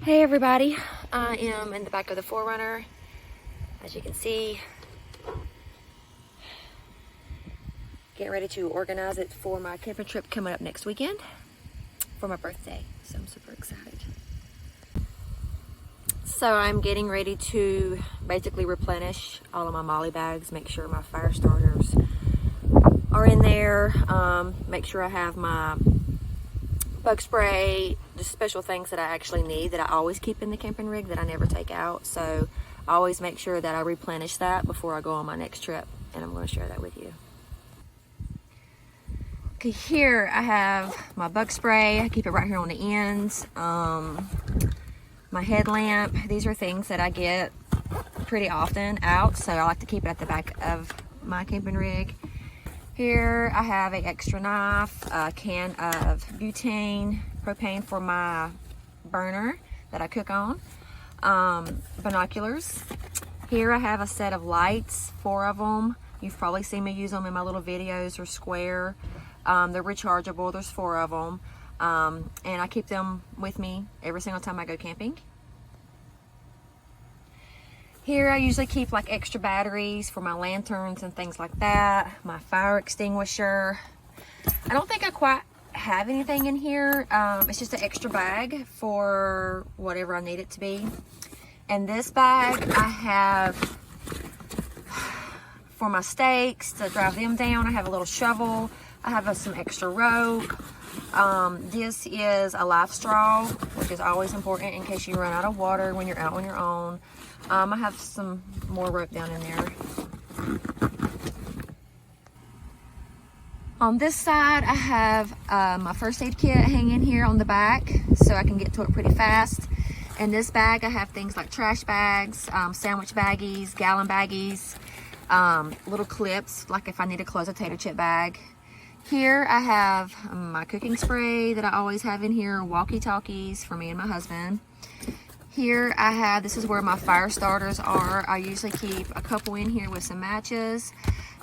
Hey everybody, I am in the back of the 4Runner, as you can see, getting ready to organize it for my camping trip coming up next weekend for my birthday, so I'm super excited. So I'm getting ready to basically replenish all of my MOLLE bags, make sure my fire starters are in there, make sure I have my bug spray, just special things that I actually need that I always keep in the camping rig that I never take out. So I always make sure that I replenish that before I go on my next trip, and I'm going to share that with you. Okay, here I have my bug spray. I keep it right here on the ends. My headlamp. These are things that I get pretty often out, so I like to keep it at the back of my camping rig. Here I have an extra knife, a can of butane, propane for my burner that I cook on, binoculars. Here I have a set of lights, 4 of them. You've probably seen me use them in my little videos. They're square, they're rechargeable, there's 4 of them. And I keep them with me every single time I go camping. Here I usually keep like extra batteries for my lanterns and things like that. My fire extinguisher. I don't think I quite have anything in here. It's just an extra bag for whatever I need it to be. And this bag I have for my stakes to drive them down. I have a little shovel. I have some extra rope. This is a life straw, which is always important in case you run out of water when you're out on your own. I have some more rope down in there. On this side, I have my first aid kit hanging here on the back so I can get to it pretty fast. In this bag, I have things like trash bags, sandwich baggies, gallon baggies, little clips, like if I need to close a tater chip bag. Here I have my cooking spray that I always have in here, walkie-talkies for me and my husband. Here I have, this is where my fire starters are. I usually keep a couple in here with some matches,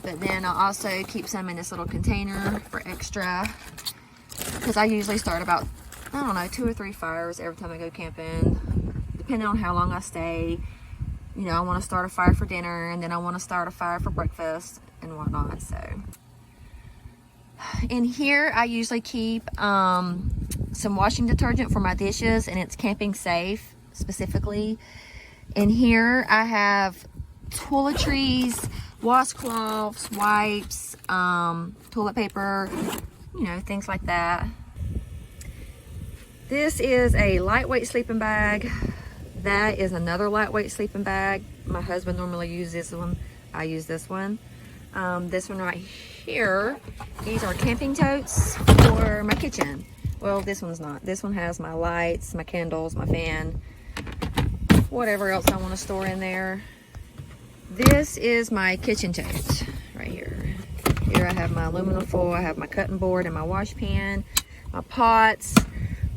but then I'll also keep some in this little container for extra, because I usually start about, I don't know, 2 or 3 fires every time I go camping, depending on how long I stay. You know, I want to start a fire for dinner, and then I want to start a fire for breakfast and whatnot. So in here I usually keep some washing detergent for my dishes, and it's camping safe specifically. In here I have toiletries, washcloths, wipes, toilet paper, you know, things like that. This is a lightweight sleeping bag. That is another lightweight sleeping bag. My husband normally uses this one. I use this one. This one right here, these are camping totes for my kitchen. Well, this one's not. This one has my lights, my candles, my fan, whatever else I want to store in there. This is my kitchen tote right here. Here I have my aluminum foil, I have my cutting board and my wash pan, my pots,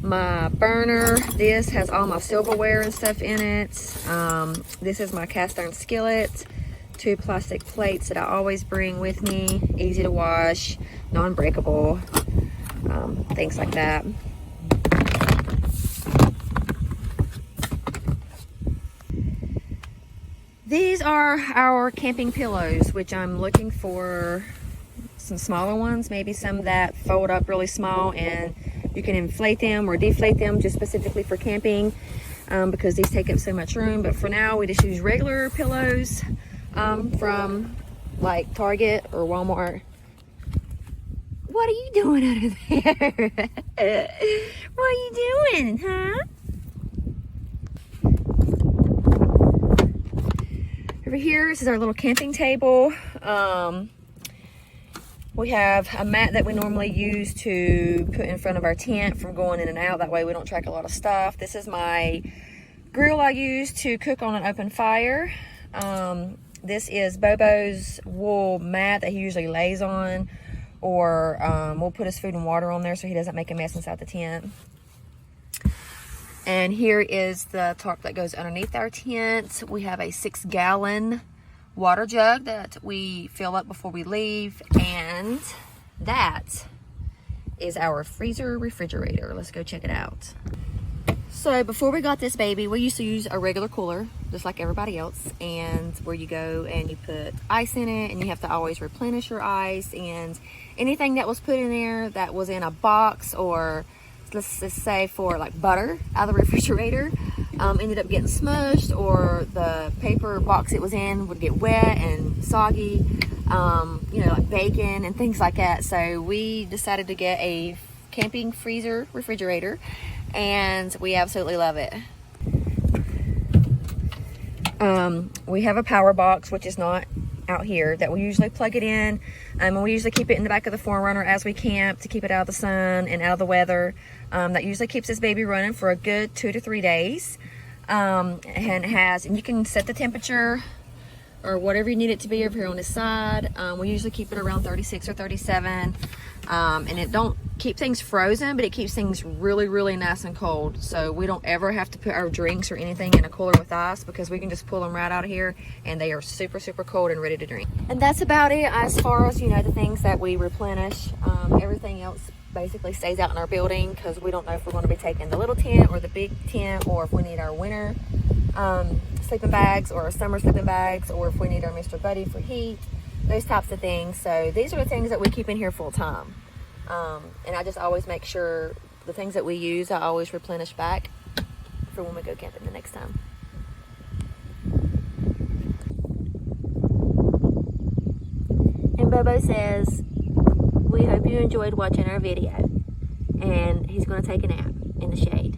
my burner. This has all my silverware and stuff in it. This is my cast iron skillet, 2 plastic plates that I always bring with me, easy to wash, non-breakable, things like that. These are our camping pillows, which I'm looking for some smaller ones, maybe some that fold up really small and you can inflate them or deflate them just specifically for camping, because these take up so much room. But for now, we just use regular pillows from like Target or Walmart. What are you doing under there? What are you doing, huh? Over here, this is our little camping table. We have a mat that we normally use to put in front of our tent from going in and out. That way we don't track a lot of stuff. This is my grill I use to cook on an open fire. This is Bobo's wool mat that he usually lays on, or we'll put his food and water on there so he doesn't make a mess inside the tent. And here is the tarp that goes underneath our tent. We have a 6-gallon water jug that we fill up before we leave, and that is our freezer refrigerator. Let's go check it out. So before we got this baby, we used to use a regular cooler, just like everybody else, and where you go and you put ice in it, and you have to always replenish your ice, and anything that was put in there that was in a box, or let's just say for like butter out of the refrigerator, ended up getting smushed, or the paper box it was in would get wet and soggy, you know, like bacon and things like that. So we decided to get a camping freezer refrigerator, and we absolutely love it. We have a power box, which is not out here, that we usually plug it in, and we usually keep it in the back of the 4Runner as we camp to keep it out of the sun and out of the weather. That usually keeps this baby running for a good 2 to 3 days, and you can set the temperature or whatever you need it to be over here on this side. We usually keep it around 36 or 37, and it don't keep things frozen, but it keeps things really, really nice and cold. So we don't ever have to put our drinks or anything in a cooler with ice, because we can just pull them right out of here and they are super, super cold and ready to drink. And that's about it as far as, you know, the things that we replenish. Everything else basically stays out in our building, because we don't know if we're going to be taking the little tent or the big tent, or if we need our winter sleeping bags or our summer sleeping bags, or if we need our Mr. Buddy for heat, those types of things. So these are the things that we keep in here full time. And I just always make sure the things that we use, I always replenish back for when we go camping the next time. And Bobo says, we hope you enjoyed watching our video. And he's going to take a nap in the shade.